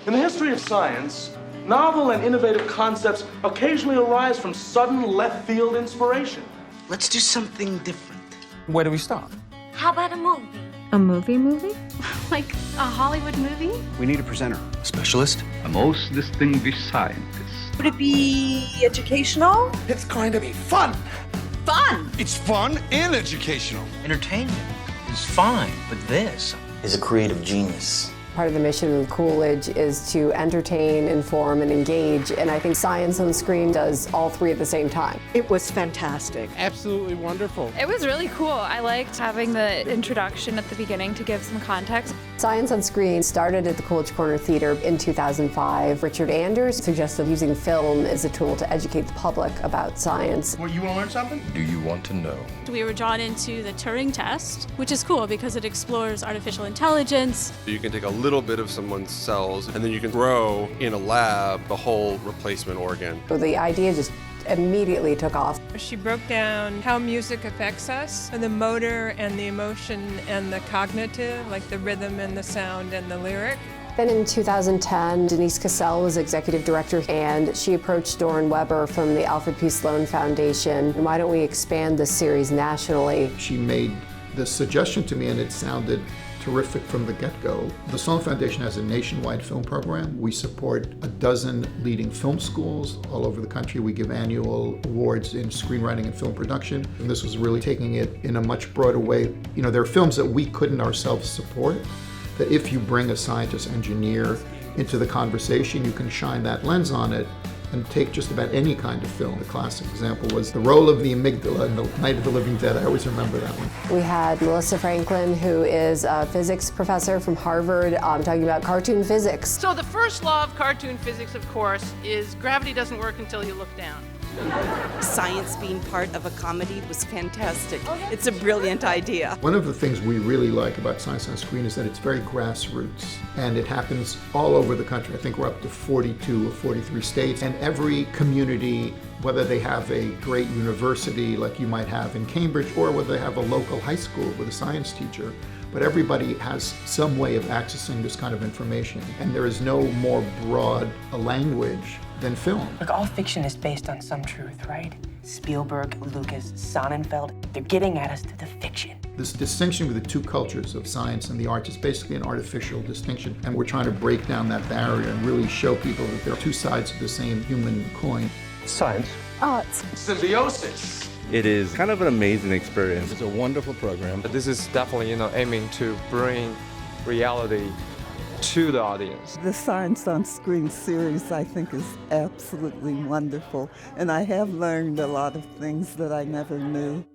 In the history of science, novel and innovative concepts occasionally arise from sudden left-field inspiration. Let's do something different. Where do we start? How about a movie? A movie? Like a Hollywood movie? We need a presenter. A specialist? A most distinguished scientist. Would it be educational? It's going to be fun. Fun! It's fun and educational. Entertainment is fine, but this is a creative genius. Part of the mission of Coolidge is to entertain, inform, and engage, and I think Science on Screen does all three at the same time. It was fantastic. Absolutely wonderful. It was really cool. I liked having the introduction at the beginning to give some context. Science on Screen started at the Coolidge Corner Theatre in 2005. Richard Anders suggested using film as a tool to educate the public about science. Well, you want to learn something? Do you want to know? We were drawn into the Turing test, which is cool because it explores artificial intelligence. You can take a little bit of someone's cells and then you can grow in a lab the whole replacement organ. So the idea just immediately took off. She broke down how music affects us, and the motor and the emotion and the cognitive, like the rhythm and the sound and the lyric. Then in 2010, Denise Cassell was executive director, and she approached Doran Weber from the Alfred P. Sloan Foundation. Why don't we expand this series nationally? She made this suggestion to me, and it sounded terrific from the get-go. The Sloan Foundation has a nationwide film program. We support a dozen leading film schools all over the country. We give annual awards in screenwriting and film production. And this was really taking it in a much broader way. You know, there are films that we couldn't ourselves support, that if you bring a scientist, engineer into the conversation, you can shine that lens on it and take just about any kind of film. The classic example was the role of the amygdala in The Night of the Living Dead. I always remember that one. We had Melissa Franklin, who is a physics professor from Harvard, talking about cartoon physics. So the first law of cartoon physics, of course, is gravity doesn't work until you look down. Science being part of a comedy was fantastic. It's a brilliant idea. One of the things we really like about Science on Screen is that it's very grassroots, and it happens all over the country. I think we're up to 42 or 43 states, and every community, whether they have a great university like you might have in Cambridge, or whether they have a local high school with a science teacher, but everybody has some way of accessing this kind of information. And there is no more broad a language than film. Look, all fiction is based on some truth, right? Spielberg, Lucas, Sonnenfeld, they're getting at us through the fiction. This distinction with the two cultures of science and the arts is basically an artificial distinction, and we're trying to break down that barrier and really show people that there are two sides of the same human coin. Science. Arts. Symbiosis. It is kind of an amazing experience. It's a wonderful program. This is definitely, aiming to bring reality to the audience. The Science on Screen series, I think, is absolutely wonderful, and I have learned a lot of things that I never knew.